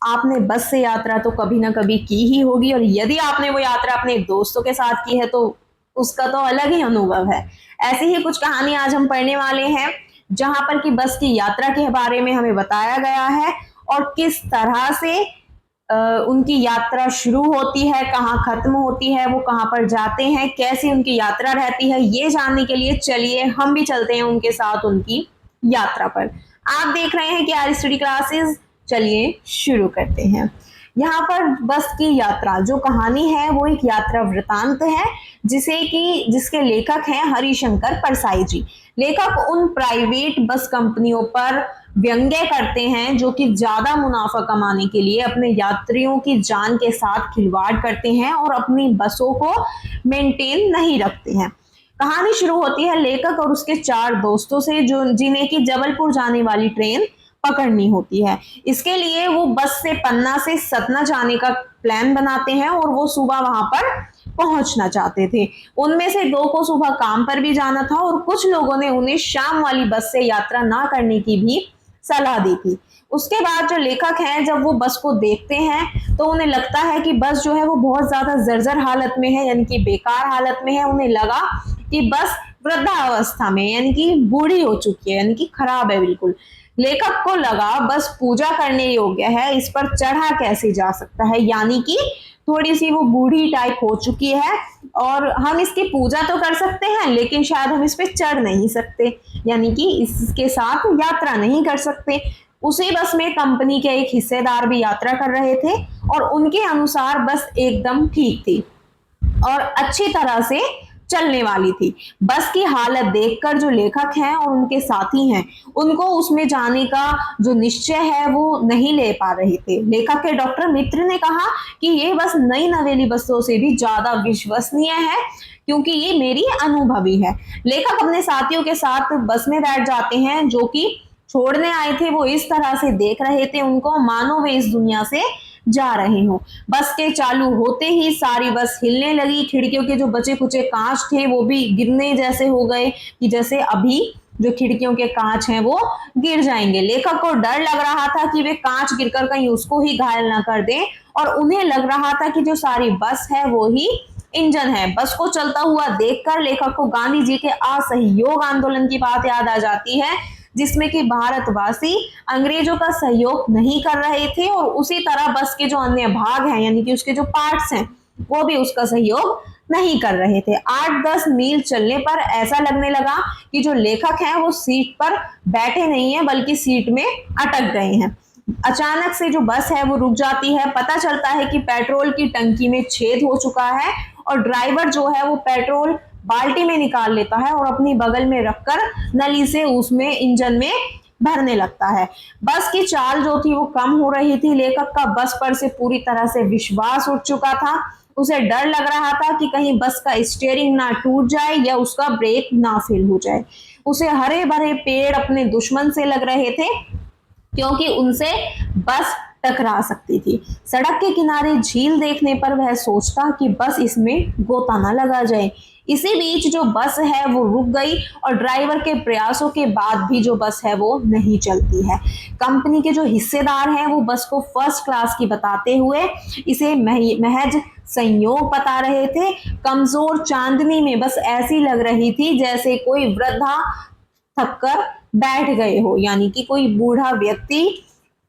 आपने बस से यात्रा तो कभी ना कभी की ही होगी, और यदि आपने वो यात्रा अपने दोस्तों के साथ की है तो उसका तो अलग ही अनुभव है। ऐसी ही कुछ कहानी आज हम पढ़ने वाले हैं, जहां पर कि बस की यात्रा के बारे में हमें बताया गया है और किस तरह से उनकी यात्रा शुरू होती है, कहाँ खत्म होती है, वो कहाँ पर जाते हैं, कैसी उनकी यात्रा रहती है। ये जानने के लिए चलिए हम भी चलते हैं उनके साथ उनकी यात्रा पर। आप देख रहे हैं कि आर स्टडी क्लासेस, चलिए शुरू करते हैं। यहाँ पर बस की यात्रा जो कहानी है वो एक यात्रा वृतांत है, जिसके लेखक हैं हरिशंकर परसाई जी। लेखक उन प्राइवेट बस कंपनियों पर व्यंग्य करते हैं जो कि ज्यादा मुनाफा कमाने के लिए अपने यात्रियों की जान के साथ खिलवाड़ करते हैं और अपनी बसों को मेंटेन नहीं रखते हैं। कहानी शुरू होती है लेखक और उसके 4 दोस्तों से, जो जिन्हें की जबलपुर जाने वाली ट्रेन पकड़नी होती है। इसके लिए वो बस से पन्ना से सतना जाने का प्लान बनाते हैं और वो सुबह वहां पर पहुंचना चाहते थे। उनमें से 2 को सुबह काम पर भी जाना था और कुछ लोगों ने उन्हें शाम वाली बस से यात्रा ना करने की भी सलाह दी थी। उसके बाद जो लेखक हैं, जब वो बस को देखते हैं तो उन्हें लगता है कि बस जो है वो बहुत ज्यादा जर्जर हालत में है, यानी कि बेकार हालत में है। उन्हें लगा कि बस वृद्धावस्था में, यानी कि बूढ़ी हो चुकी है, यानी कि खराब है बिल्कुल। लेखक को लगा बस पूजा करने योग्य है, इस पर चढ़ा कैसे जा सकता है, यानी कि थोड़ी सी वो बूढ़ी टाइप हो चुकी है और हम इसकी पूजा तो कर सकते हैं लेकिन शायद हम इस पे चढ़ नहीं सकते, यानी कि इसके साथ यात्रा नहीं कर सकते। उसी बस में कंपनी के एक हिस्सेदार भी यात्रा कर रहे थे और उनके अनुसार बस एकदम ठीक थी और अच्छी तरह से चलने वाली थी। बस की हालत देखकर जो लेखक हैं और उनके साथी हैं, उनको उसमें जाने का जो निश्चय है वो नहीं ले पा रहे थे। लेखक के डॉक्टर मित्र ने कहा कि ये बस नई नवेली बसों से भी ज्यादा विश्वसनीय है, क्योंकि ये मेरी अनुभवी है। लेखक अपने साथियों के साथ बस में बैठ जाते हैं, जो कि छोड़ने आए थे। वो इस तरह से देख रहे थे उनको मानो वे इस दुनिया से जा रहे हो। बस के चालू होते ही सारी बस हिलने लगी। खिड़कियों के जो बचे कुचे कांच थे वो भी गिरने जैसे हो गए, कि जैसे अभी जो खिड़कियों के कांच हैं वो गिर जाएंगे। लेखक को डर लग रहा था कि वे कांच गिरकर कहीं उसको ही घायल ना कर दें, और उन्हें लग रहा था कि जो सारी बस है वो ही इंजन है। बस को चलता हुआ देखकर लेखक को गांधी जी के असहयोग आंदोलन की बात याद आ जाती है, जिसमें कि भारतवासी अंग्रेजों का सहयोग नहीं कर रहे थे और उसी तरह बस के जो अन्य भाग हैं, यानी कि उसके जो पार्ट्स हैं, वो भी उसका सहयोग नहीं कर रहे थे। 8-10 मील चलने पर ऐसा लगने लगा कि जो लेखक हैं वो सीट पर बैठे नहीं है बल्कि सीट में अटक गए हैं। अचानक से जो बस है वो रुक जाती है। पता चलता है कि पेट्रोल की टंकी में छेद हो चुका है और ड्राइवर जो है वो पेट्रोल बाल्टी में निकाल लेता है और अपनी बगल में रखकर नली से उसमें इंजन में भरने लगता है। बस की चाल जो थी वो कम हो रही थी। लेखक का बस पर से पूरी तरह से विश्वास उठ चुका था। उसे डर लग रहा था कि कहीं बस का स्टीयरिंग ना टूट जाए या उसका ब्रेक ना फेल हो जाए। उसे हरे भरे पेड़ अपने दुश्मन से लग रहे थे, क्योंकि उनसे बस टकरा सकती थी। सड़क के किनारे झील देखने पर वह सोचता कि बस इसमें गोता ना लगा जाए। इसी बीच जो बस है वो रुक गई और ड्राइवर के प्रयासों के बाद भी जो बस है वो नहीं चलती है। कंपनी के जो हिस्सेदार हैं वो बस को फर्स्ट क्लास की बताते हुए इसे महज संयोग बता रहे थे। कमजोर चांदनी में बस ऐसी लग रही थी जैसे कोई वृद्धा थककर बैठ गए हो, यानी कि कोई बूढ़ा व्यक्ति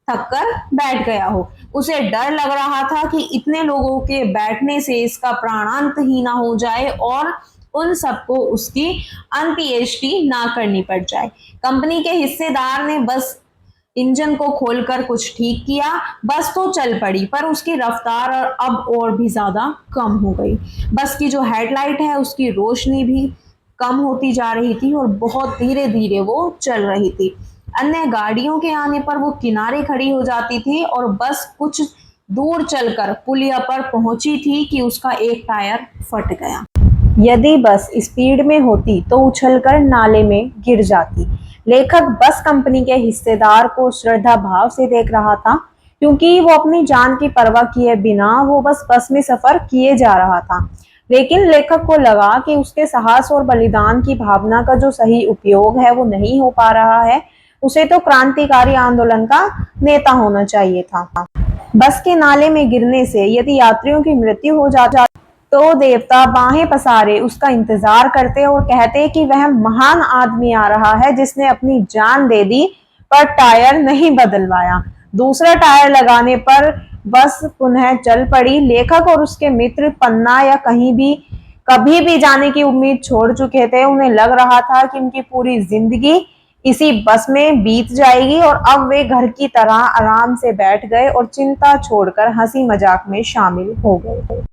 थककर बैठ गया हो। उसे डर लग रहा था कि इतने लोगों के बैठने से इसका प्राणांत ही ना हो जाए और उन सबको उसकी अंत्येष्टि ना करनी पड़ जाए। कंपनी के हिस्सेदार ने बस इंजन को खोलकर कुछ ठीक किया। बस तो चल पड़ी, पर उसकी रफ्तार अब और भी ज्यादा कम हो गई। बस की जो हेडलाइट है उसकी रोशनी भी कम होती जा रही थी और बहुत धीरे धीरे वो चल रही थी। अन्य गाड़ियों के आने पर वो किनारे खड़ी हो जाती थी और बस कुछ दूर चलकर पुलिया पर पहुंची थी कि उसका एक टायर फट गया। यदि बस स्पीड में होती तो उछलकर नाले में गिर जाती। लेखक बस कंपनी के हिस्सेदार को श्रद्धा भाव से देख रहा था, क्योंकि वो अपनी जान की परवाह किए बिना वो बस में सफर किए जा रहा था। लेकिन लेखक को लगा कि उसके साहस और बलिदान की भावना का जो सही उपयोग है वो नहीं हो पा रहा है। उसे तो क्रांतिकारी आंदोलन का नेता होना चाहिए था। बस के नाले में गिरने से यदि यात्रियों की मृत्यु हो जाती तो देवता बाहें पसारे उसका इंतजार करते और कहते कि वह महान आदमी आ रहा है जिसने अपनी जान दे दी पर टायर नहीं बदलवाया। दूसरा टायर लगाने पर बस पुनः चल पड़ी। लेखक और उसके मित्र पन्ना या कभी भी जाने की उम्मीद छोड़ चुके थे। उन्हें लग रहा था कि उनकी पूरी जिंदगी इसी बस में बीत जाएगी और अब वे घर की तरह आराम से बैठ गए और चिंता छोड़कर हंसी मजाक में शामिल हो गए।